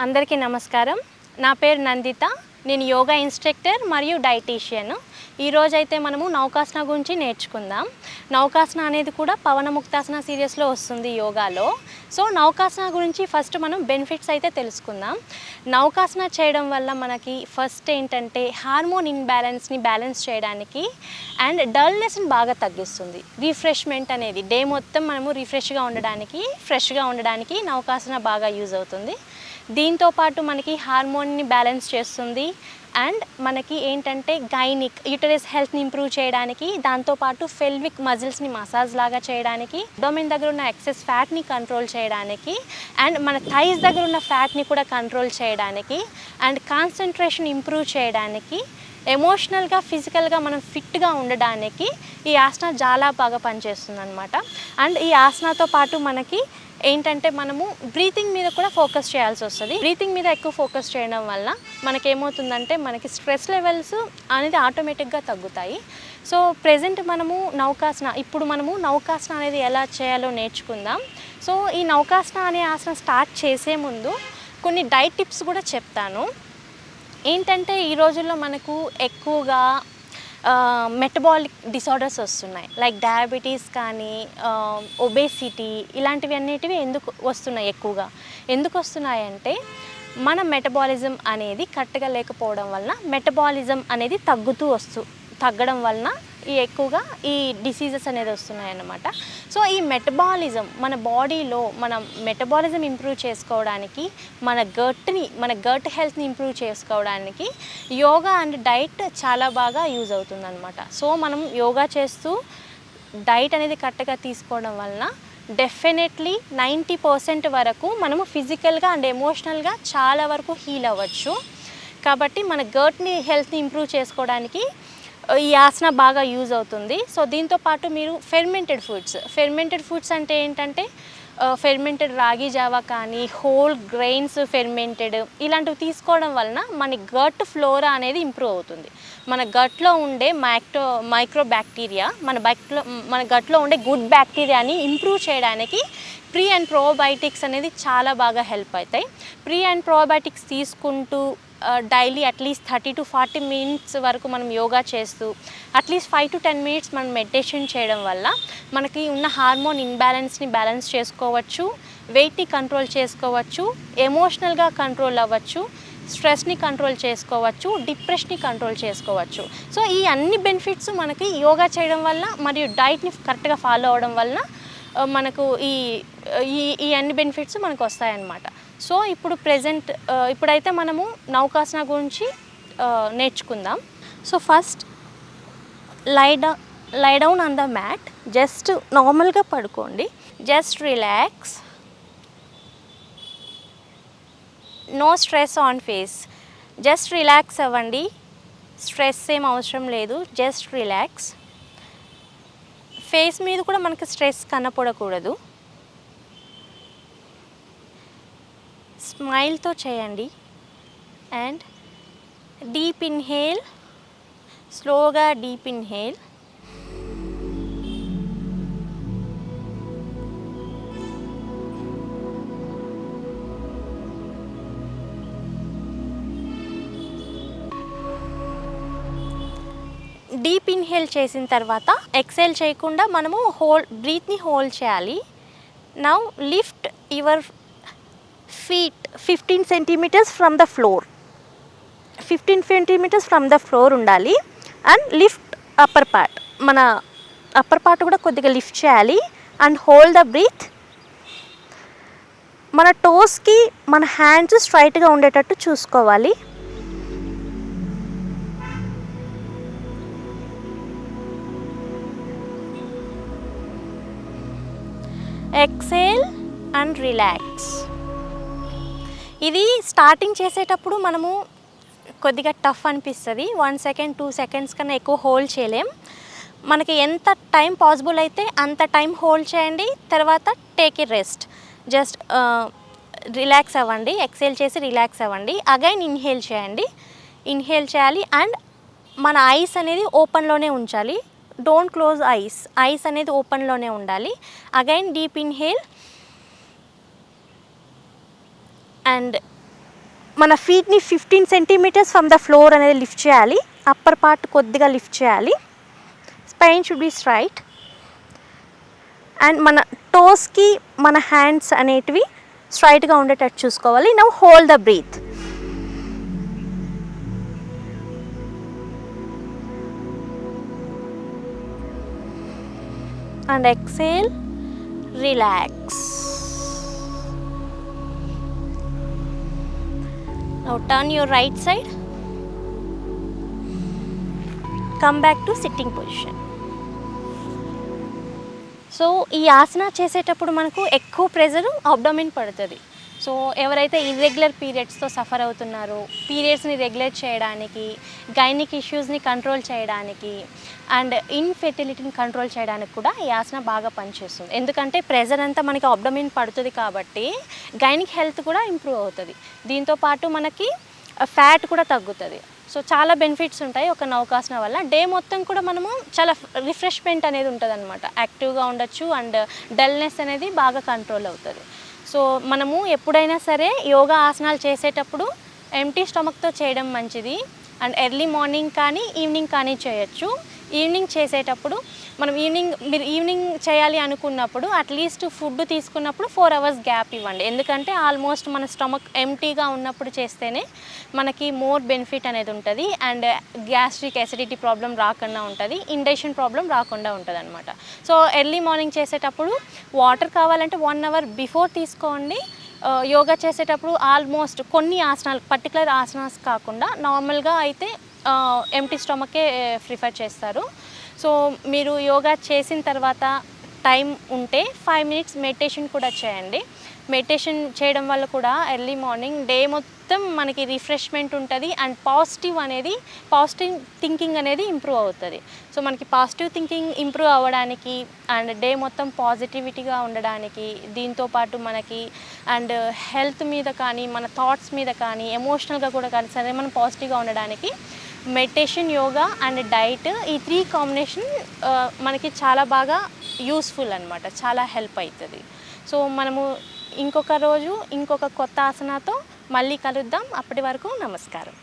అందరికీ నమస్కారం. నా పేరు నందిత. నేను యోగా ఇన్స్ట్రక్టర్ మరియు డైటీషియన్. ఈరోజైతే మనము నౌకాసన గురించి నేర్చుకుందాం. నౌకాసన అనేది కూడా పవనముక్తాసన సిరీస్లో వస్తుంది యోగాలో. సో నౌకాసన గురించి ఫస్ట్ మనం బెనిఫిట్స్ అయితే తెలుసుకుందాం. నౌకాసన చేయడం వల్ల మనకి ఫస్ట్ ఏంటంటే హార్మోన్ ఇన్బ్యాలెన్స్ని బ్యాలెన్స్ చేయడానికి అండ్ డల్నెస్ని బాగా తగ్గిస్తుంది. రిఫ్రెష్మెంట్ అనేది డే మొత్తం మనము రిఫ్రెష్గా ఉండడానికి, ఫ్రెష్గా ఉండడానికి నౌకాసన బాగా యూజ్ అవుతుంది. దీంతోపాటు మనకి హార్మోన్ని బ్యాలెన్స్ చేస్తుంది అండ్ మనకి ఏంటంటే గైనిక్ యూటరస్ హెల్త్ని ఇంప్రూవ్ చేయడానికి, దాంతోపాటు ఫెల్విక్ మజిల్స్ని మసాజ్ లాగా చేయడానికి, అబ్డోమెన్ దగ్గర ఉన్న ఎక్సెస్ ఫ్యాట్ని కంట్రోల్ చేయడానికి అండ్ మన థైస్ దగ్గర ఉన్న ఫ్యాట్ని కూడా కంట్రోల్ చేయడానికి అండ్ కాన్సన్ట్రేషన్ ఇంప్రూవ్ చేయడానికి, ఎమోషనల్గా ఫిజికల్గా మనం ఫిట్గా ఉండడానికి ఈ ఆసన చాలా బాగా పనిచేస్తుంది అనమాట. అండ్ ఈ ఆసనతో పాటు మనకి ఏంటంటే మనము బ్రీతింగ్ మీద కూడా ఫోకస్ చేయాల్సి వస్తుంది. బ్రీతింగ్ మీద ఎక్కువ ఫోకస్ చేయడం వల్ల మనకేమవుతుందంటే మనకి స్ట్రెస్ లెవెల్స్ అనేది ఆటోమేటిక్గా తగ్గుతాయి. సో ప్రెజెంట్ ఇప్పుడు మనము నౌకాసన అనేది ఎలా చేయాలో నేర్చుకుందాం. సో ఈ నౌకాసన అనే ఆసన స్టార్ట్ చేసే ముందు కొన్ని డైట్ టిప్స్ కూడా చెప్తాను. ఏంటంటే ఈ రోజుల్లో మనకు ఎక్కువగా మెటబాలిక్ డిసార్డర్స్ వస్తున్నాయి. లైక్ డయాబెటీస్ కానీ ఒబేసిటీ ఇలాంటివి అన్నిటివి ఎందుకు వస్తున్నాయంటే మన మెటబాలిజం అనేది కరెక్ట్గా లేకపోవడం వలన మెటబాలిజం అనేది తగ్గడం వలన ఎక్కువగా ఈ డిసీజెస్ అనేది వస్తున్నాయి అన్నమాట. సో ఈ మెటబాలిజం మన బాడీలో మెటబాలిజం ఇంప్రూవ్ చేసుకోవడానికి, మన గట్ హెల్త్ని ఇంప్రూవ్ చేసుకోవడానికి యోగా అండ్ డైట్ చాలా బాగా యూజ్ అవుతుంది అనమాట. సో మనం యోగా చేస్తూ డైట్ అనేది కరెక్ట్గా తీసుకోవడం వలన డెఫినెట్లీ 90% వరకు మనము ఫిజికల్గా అండ్ ఎమోషనల్గా చాలా వరకు హీల్ అవ్వచ్చు. కాబట్టి మన గట్ని హెల్త్ని ఇంప్రూవ్ చేసుకోవడానికి ఈ ఆసన బాగా యూజ్ అవుతుంది. సో దీంతోపాటు మీరు ఫెర్మెంటెడ్ ఫుడ్స్ అంటే ఏంటంటే ఫెర్మెంటెడ్ రాగి జావా కానీ, హోల్ గ్రెయిన్స్ ఫెర్మెంటెడ్ ఇలాంటివి తీసుకోవడం వలన మన గట్ ఫ్లోరా అనేది ఇంప్రూవ్ అవుతుంది. మన గట్లో ఉండే మైక్రో బ్యాక్టీరియా మన గట్లో ఉండే గుడ్ బ్యాక్టీరియాని ఇంప్రూవ్ చేయడానికి ప్రీ అండ్ ప్రోబయోటిక్స్ అనేది చాలా బాగా హెల్ప్ అవుతాయి. ప్రీ అండ్ ప్రోబయోటిక్స్ తీసుకుంటూ డైలీ అట్లీస్ట్ 30 to 40 minutes వరకు మనం యోగా చేస్తూ అట్లీస్ట్ 5 to 10 minutes మనం మెడిటేషన్ చేయడం వల్ల మనకి ఉన్న హార్మోన్ ఇన్బ్యాలెన్స్ని బ్యాలెన్స్ చేసుకోవచ్చు, వెయిట్ని కంట్రోల్ చేసుకోవచ్చు, ఎమోషనల్గా కంట్రోల్ అవ్వచ్చు, స్ట్రెస్ని కంట్రోల్ చేసుకోవచ్చు, డిప్రెషన్ని కంట్రోల్ చేసుకోవచ్చు. సో ఈ అన్ని బెనిఫిట్స్ మనకి యోగా చేయడం వల్ల మరియు డైట్ని కరెక్ట్గా ఫాలో అవడం వల్ల మనకు ఈ అన్ని బెనిఫిట్స్ మనకు వస్తాయన్నమాట. సో ఇప్పుడైతే మనము నౌకాసన గురించి నేర్చుకుందాం. So first lie down on the mat. Just నార్మల్గా పడుకోండి. Just relax. No stress on face. Just relax అవ్వండి. స్ట్రెస్ ఏం అవసరం లేదు. Just relax. ఫేస్ మీద కూడా మనకి స్ట్రెస్ కనపడకూడదు. స్మైల్తో చేయండి. అండ్ డీప్ ఇన్హేల్, స్లోగా డీప్ ఇన్హేల్. డీప్ ఇన్హేల్ చేసిన తర్వాత ఎక్సేల్ చేయకుండా మనము బ్రీత్ని హోల్డ్ చేయాలి. Now lift your feet 15 centimeters from the floor. 15 centimeters from the floor ఉండాలి. అండ్ లిఫ్ట్ మన అప్పర్ పార్ట్ కూడా కొద్దిగా లిఫ్ట్ చేయాలి. And hold the breath. మన టోస్కి మన హ్యాండ్స్ స్ట్రైట్గా ఉండేటట్టు చూసుకోవాలి. Exhale and relax. ఇది స్టార్టింగ్ చేసేటప్పుడు మనము కొద్దిగా టఫ్ అనిపిస్తుంది. 1 second 2 seconds కన్నా ఎక్కువ హోల్డ్ చేయలేం. మనకి ఎంత టైం పాసిబుల్ అయితే అంత టైం హోల్డ్ చేయండి. తర్వాత take a rest. Just relax అవ్వండి. ఎక్సేల్ చేసి రిలాక్స్ అవ్వండి. అగైన్ ఇన్హేల్ చేయాలి. అండ్ మన ఐస్ అనేది ఓపెన్లోనే ఉంచాలి. డోంట్ క్లోజ్ ఐస్ అనేది ఓపెన్లోనే ఉండాలి. అగైన్ డీప్ ఇన్హేల్ అండ్ మన ఫీట్ని 15 సెంటీమీటర్స్ ఫ్రమ్ ద ఫ్లోర్ అనేది లిఫ్ట్ చేయాలి. అప్పర్ పార్ట్ కొద్దిగా లిఫ్ట్ చేయాలి. Spine should be straight. And మన టోస్కి మన హ్యాండ్స్ అనేటివి స్ట్రైట్గా ఉండేటట్టు చూసుకోవాలి. Now hold the breath. And exhale, relax. Now turn your right side. Come back to sitting position. So ఈ ఆసన చేసేటప్పుడు మనకు ఎక్కువ ప్రెజర్ అబ్డోమెన్ పడుతుంది. సో ఎవరైతే ఇర్రెగ్యులర్ పీరియడ్స్తో సఫర్ అవుతున్నారో, పీరియడ్స్ని రెగ్యులేట్ చేయడానికి, గైనిక్ ఇష్యూస్ని కంట్రోల్ చేయడానికి అండ్ ఇన్ఫెర్టిలిటీని కంట్రోల్ చేయడానికి కూడా ఈ ఆసన బాగా పనిచేస్తుంది. ఎందుకంటే ప్రెజర్ అంతా మనకి అబ్డోమెన్ పడుతుంది కాబట్టి గైనిక్ హెల్త్ కూడా ఇంప్రూవ్ అవుతుంది. దీంతోపాటు మనకి ఫ్యాట్ కూడా తగ్గుతుంది. సో చాలా బెనిఫిట్స్ ఉంటాయి ఒక నౌకాసన వల్ల. డే మొత్తం కూడా మనము చాలా రిఫ్రెష్మెంట్ అనేది ఉంటుంది అనమాట. యాక్టివ్గా ఉండొచ్చు అండ్ డల్నెస్ అనేది బాగా కంట్రోల్ అవుతుంది. సో మనము ఎప్పుడైనా సరే యోగా ఆసనాలు చేసేటప్పుడు ఎంటీ స్టమక్తో చేయడం మంచిది. అండ్ ఎర్లీ మార్నింగ్ కానీ ఈవినింగ్ కానీ చేయొచ్చు. ఈవినింగ్ చేసేటప్పుడు మీరు ఈవినింగ్ చేయాలి అనుకున్నప్పుడు అట్లీస్ట్ ఫుడ్ తీసుకున్నప్పుడు 4 hours గ్యాప్ ఇవ్వండి. ఎందుకంటే ఆల్మోస్ట్ మన స్టమక్ ఎంటీగా ఉన్నప్పుడు చేస్తేనే మనకి మోర్ బెనిఫిట్ అనేది ఉంటుంది. అండ్ గ్యాస్ట్రిక్ ఎసిడిటీ ప్రాబ్లం రాకుండా ఉంటుంది, ఇండైజెషన్ ప్రాబ్లం రాకుండా ఉంటుంది అనమాట. సో ఎర్లీ మార్నింగ్ చేసేటప్పుడు వాటర్ కావాలంటే 1 hour బిఫోర్ తీసుకోండి. యోగా చేసేటప్పుడు ఆల్మోస్ట్ కొన్ని ఆసనాలు, పర్టికులర్ ఆసనాస్ కాకుండా నార్మల్గా అయితే ఎంటీ స్టమకే ప్రిఫర్ చేస్తారు. సో మీరు యోగా చేసిన తర్వాత టైం ఉంటే 5 minutes మెడిటేషన్ కూడా చేయండి. మెడిటేషన్ చేయడం వల్ల కూడా ఎర్లీ మార్నింగ్ డే మొత్తం మనకి రిఫ్రెష్మెంట్ ఉంటుంది అండ్ పాజిటివ్ థింకింగ్ అనేది ఇంప్రూవ్ అవుతుంది. సో మనకి పాజిటివ్ థింకింగ్ ఇంప్రూవ్ అవ్వడానికి అండ్ డే మొత్తం పాజిటివిటీగా ఉండడానికి, దీంతోపాటు మనకి అండ్ హెల్త్ మీద కానీ మన థాట్స్ మీద కానీ ఎమోషనల్గా కూడా కానీ సరే మనం పాజిటివ్గా ఉండడానికి మెడిటేషన్, యోగా అండ్ డైట్, ఈ 3 కాంబినేషన్ మనకి చాలా బాగా యూస్ఫుల్ అనమాట. చాలా హెల్ప్ అవుతుంది. సో మనము ఇంకొక రోజు ఇంకొక కొత్త ఆసనాతో మళ్ళీ కలుద్దాం. అప్పటి వరకు నమస్కారం.